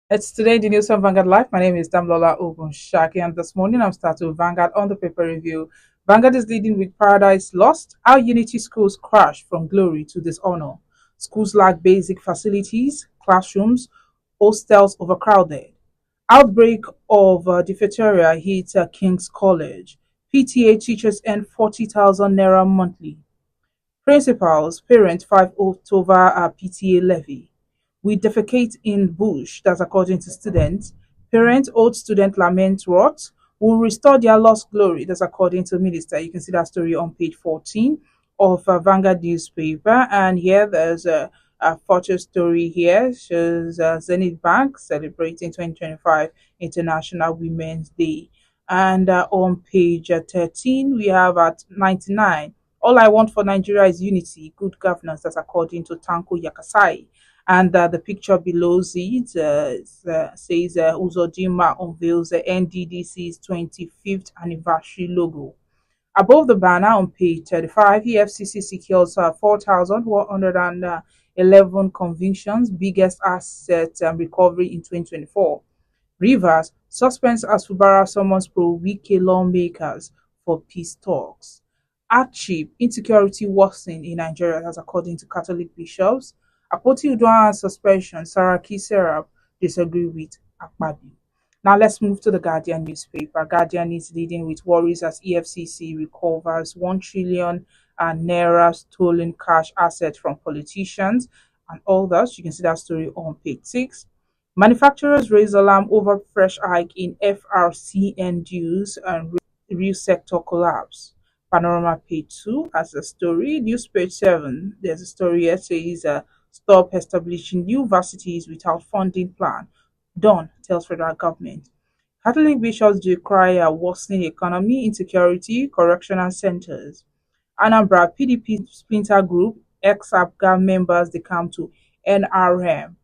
It's today the news from Vanguard Live. My name is Damlola Ogunshaki, and this morning I'm starting with Vanguard on the paper review. Vanguard is leading with Paradise Lost. Our Unity schools crash from glory to dishonor. Schools lack basic facilities, classrooms, hostels overcrowded. Outbreak of diphtheria hits King's College. PTA teachers earn 40,000 naira monthly. Principals, parents fight over a PTA levy. We defecate in bush, that's according to students. Parents old student lament rot. Will restore their lost glory, that's according to minister. You can see that story on page 14 of Vanguard newspaper. And here there's a photo story here. Shows Zenith Bank celebrating 2025 International Women's Day. And on page 13, we have at 99 all I want for Nigeria is unity, good governance, that's according to Tanko Yakasai. And the picture below it says Uzodima unveils the NDDC's 25th anniversary logo. Above the banner on page 35, EFCC secures 4,111 convictions, biggest asset recovery in 2024. Rivers suspends as Fubara summons pro-Wike lawmakers for peace talks. Hardship, insecurity worsening in Nigeria, as according to Catholic bishops. Apoti Udoa's suspension, Saraki Serap disagree with Akpabi. Now let's move to the Guardian newspaper. Guardian is leading with worries as EFCC recovers 1 trillion naira stolen cash assets from politicians and all that. You can see that story on page 6. Manufacturers raise alarm over fresh hike in FRCN dues and real sector collapse. Panorama page 2 has a story. News page 7, there's a story here says stop establishing new varsities without funding plan. Dawn tells federal government. Catholic bishops decry a worsening economy, insecurity, correctional centers. Anambra PDP splinter group, ex-APGA members they come to NRM.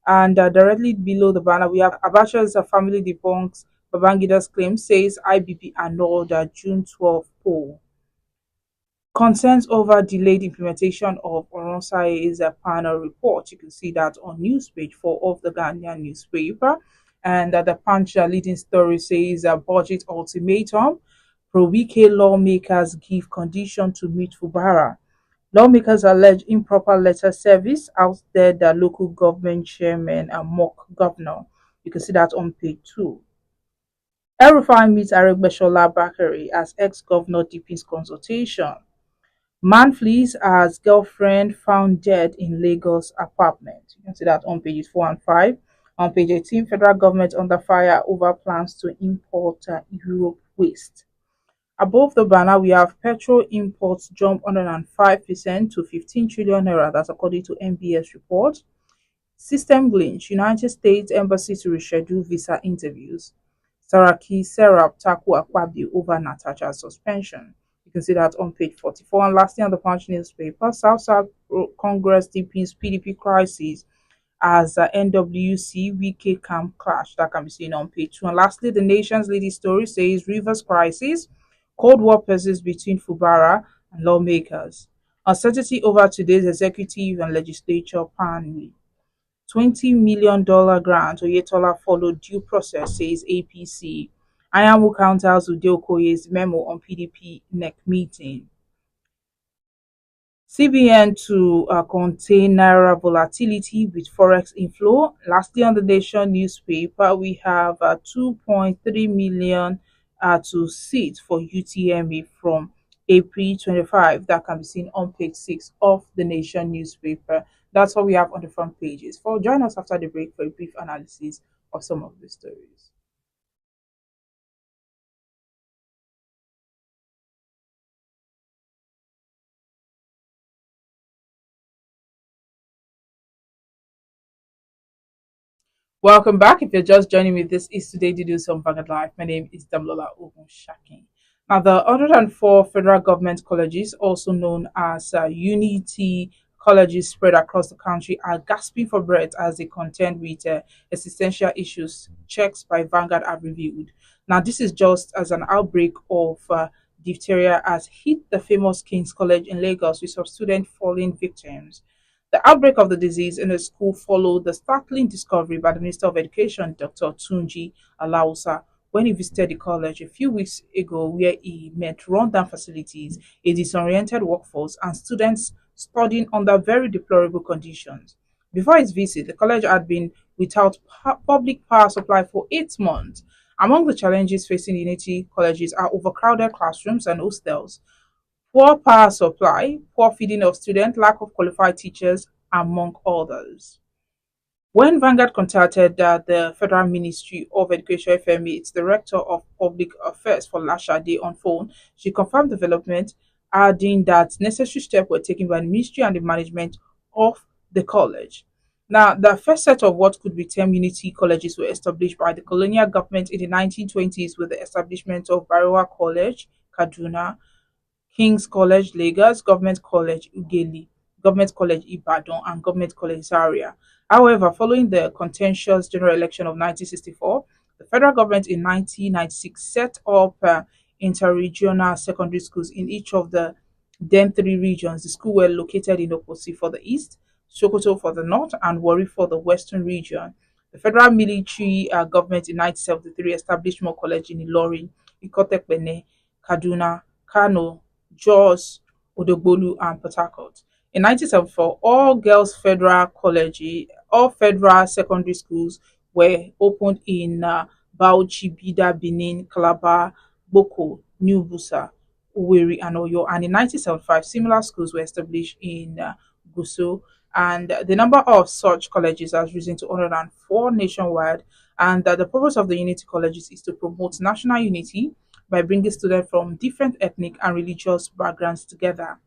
And directly below the banner, we have Abacha's family debunks Babangida's claim, says IBB annulled the June 12 poll. Concerns over delayed implementation of Oronsaye's panel report. You can see that on news page 4 of the Ghanaian newspaper. And the Punch leading story says budget ultimatum. Pro-Wike lawmakers give condition to meet Fubara. Lawmakers allege improper letter service ousted the local government chairman and mock governor. You can see that on page 2. El-Rufai meets Aregbesola Bakari as ex-governor deepens consultation. Man flees as girlfriend found dead in Lagos apartment. You can see that on pages 4 and 5. On page 18, federal government under fire over plans to import Europe waste. Above the banner, we have petrol imports jump 105% to 15 trillion naira. That's according to MBS report. System glitch. United States Embassy to reschedule visa interviews. Saraki Serap Taku Akwabi over Natasha's suspension. You can see that on page 44. And lastly, on the Punch newspaper, South Congress deepens PDP crisis as NWC Wike camp clash. That can be seen on page 2. And lastly, the nation's leading story says Rivers crisis, Cold War persists between Fubara and lawmakers. Uncertainty over today's executive and legislature panel. $20 million grant Oyetola followed due process, says APC. Ayamu counters Ude Okoye's memo on PDP neck meeting. CBN to contain naira volatility with forex inflow. Lastly, on the Nation newspaper, we have 2.3 million to sit for UTME from April 25. That can be seen on page 6 of the Nation newspaper. That's what we have on the front pages. Join us after the break for a brief analysis of some of the stories. Welcome back. If you're just joining me, this is today to do some Vanguard Live. My name is Damlola Ogunshaki. Now, the 104 federal government colleges, also known as Unity colleges spread across the country, are gasping for breath as they contend with existential issues. Checks by Vanguard have revealed. Now, this is just as an outbreak of diphtheria has hit the famous King's College in Lagos with some students falling victims. The outbreak of the disease in the school followed the startling discovery by the Minister of Education, Dr. Tunji Alausa, when he visited the college a few weeks ago, where he met rundown facilities, a disoriented workforce, and students studying under very deplorable conditions. Before his visit, the college had been without public power supply for 8 months. Among the challenges facing Unity colleges are overcrowded classrooms and hostels, poor power supply, poor feeding of students, lack of qualified teachers, among others. When Vanguard contacted the Federal Ministry of Education FME, its Director of Public Affairs for Lasha Day on phone, she confirmed development, adding that necessary steps were taken by the ministry and the management of the college. Now, the first set of what could be termed unity colleges were established by the colonial government in the 1920s with the establishment of Barewa College, Kaduna, King's College Lagos, Government College Ughelli, Government College Ibadan, and Government College Zaria. However, following the contentious general election of 1964, the federal government in 1996 set up interregional secondary schools in each of the then three regions. The schools were located in Okosi for the east, Sokoto for the north, and Warri for the western region. The federal military government in 1973 established more colleges in Ilorin, Ikotekpene, Kaduna, Kano, Jos, Odogbolu, and Port Harcourt. In 1974, all federal secondary schools were opened in Bauchi, Bida, Benin, Calabar, Boko, New Busa, Owerri, and Oyo. And in 1975, similar schools were established in Gusau. And the number of such colleges has risen to 104 nationwide. And the purpose of the Unity colleges is to promote national unity by bringing students from different ethnic and religious backgrounds together.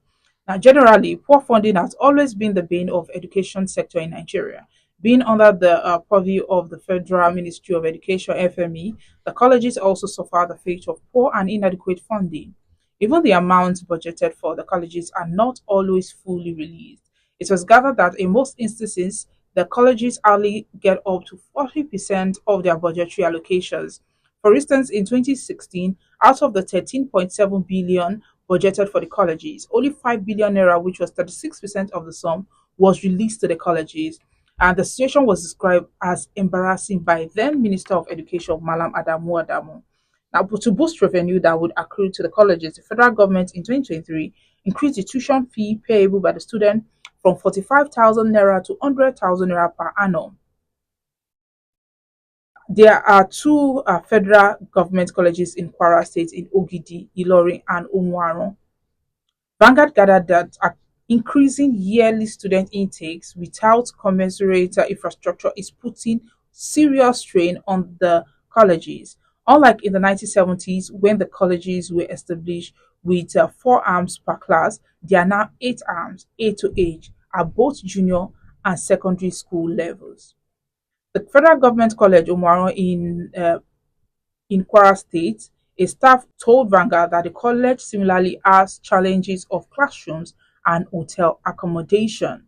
Now, generally, poor funding has always been the bane of education sector in Nigeria. Being under the purview of the Federal Ministry of Education (FME), the colleges also suffer the fate of poor and inadequate funding. Even the amounts budgeted for the colleges are not always fully released. It was gathered that in most instances, the colleges only get up to 40% of their budgetary allocations. For instance, in 2016, out of the 13.7 billion budgeted for the colleges, only 5 billion naira, which was 36% of the sum, was released to the colleges. And the situation was described as embarrassing by then Minister of Education, Malam Adamu Adamu. Now, to boost revenue that would accrue to the colleges, the federal government in 2023 increased the tuition fee payable by the student from 45,000 naira to 100,000 naira per annum. There are two federal government colleges in Kwara State in Ogidi, Ilorin, and Umuaron. Vanguard gathered that increasing yearly student intakes without commensurate infrastructure is putting serious strain on the colleges. Unlike in the 1970s, when the colleges were established with 4 arms per class, there are now 8 arms, A to H, at both junior and secondary school levels. The federal government college Omaro in Kwara State, a staff told Vanguard that the college similarly has challenges of classrooms and hotel accommodation.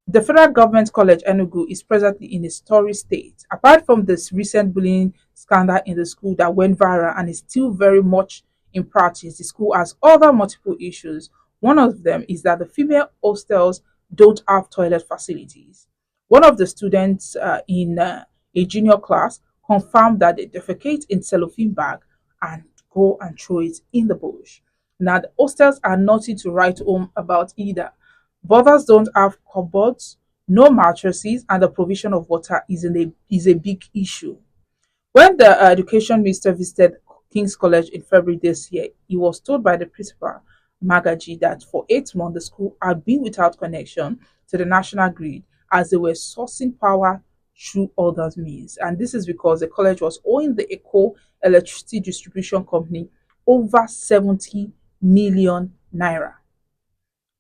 The federal government college Enugu is presently in a story state. Apart from this recent bullying scandal in the school that went viral and is still very much in practice, the school has other multiple issues. One of them is that the female hostels don't have toilet facilities. One of the students in a junior class confirmed that they defecate in cellophane bag and go and throw it in the bush. Now, the hostels are nothing to write home about either. Brothers don't have cupboards, no mattresses, and the provision of water is a big issue. When the education minister visited King's College in February this year, he was told by the principal, Magaji, that for 8 months the school had been without connection to the national grid as they were sourcing power through other means. And this is because the college was owing the Eco Electricity Distribution Company over 70 million naira.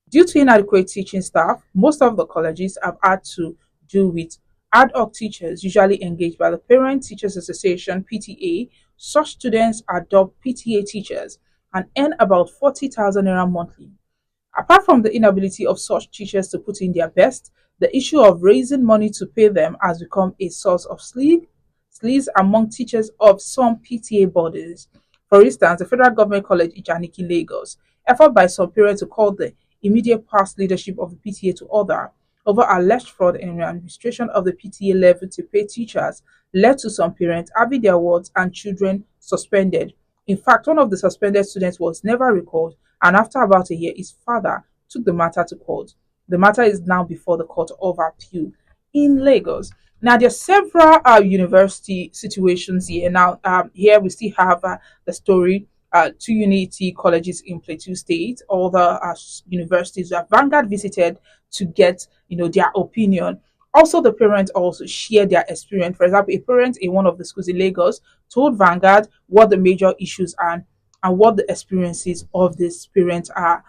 Due to inadequate teaching staff, most of the colleges have had to do with ad hoc teachers, usually engaged by the Parent Teachers Association (PTA). Such students adopt PTA teachers and earn about 40,000 naira monthly. Apart from the inability of such teachers to put in their best, the issue of raising money to pay them has become a source of sleaze among teachers of some PTA bodies. For instance, the Federal Government College Ijaniki Lagos, effort by some parents to call the immediate past leadership of the PTA to order over alleged fraud in the administration of the PTA level to pay teachers led to some parents having their wards and children suspended. In fact, one of the suspended students was never recalled, and after about a year, his father took the matter to court. The matter is now before the Court of Appeal in Lagos. Now, there are several university situations here. Now, here we still have the story. Two Unity colleges in Plateau State, all the universities that Vanguard visited to get, their opinion. Also, the parents also share their experience. For example, a parent in one of the schools in Lagos told Vanguard what the major issues are and what the experiences of these parents are.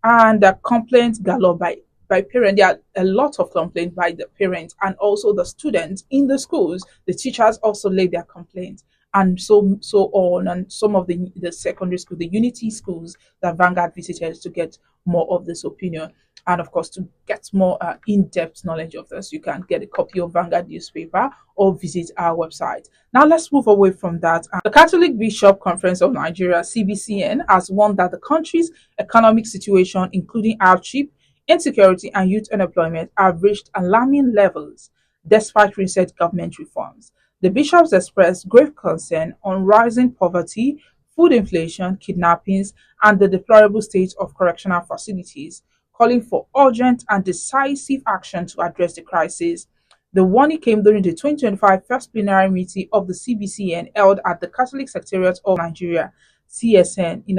And the complaints galore by parents. There are a lot of complaints by the parents and also the students in the schools. The teachers also lay their complaints and so on. And some of the secondary school, the unity schools that Vanguard visited to get more of this opinion. And of course, to get more in-depth knowledge of this, you can get a copy of Vanguard newspaper or visit our website. Now, let's move away from that. The Catholic Bishop Conference of Nigeria (CBCN) has warned that the country's economic situation, including hardship, insecurity, and youth unemployment, have reached alarming levels despite recent government reforms. The bishops expressed grave concern on rising poverty, food inflation, kidnappings, and the deplorable state of correctional facilities, calling for urgent and decisive action to address the crisis. The warning came during the 2025 first plenary meeting of the CBCN held at the Catholic Secretariat of Nigeria (CSN) in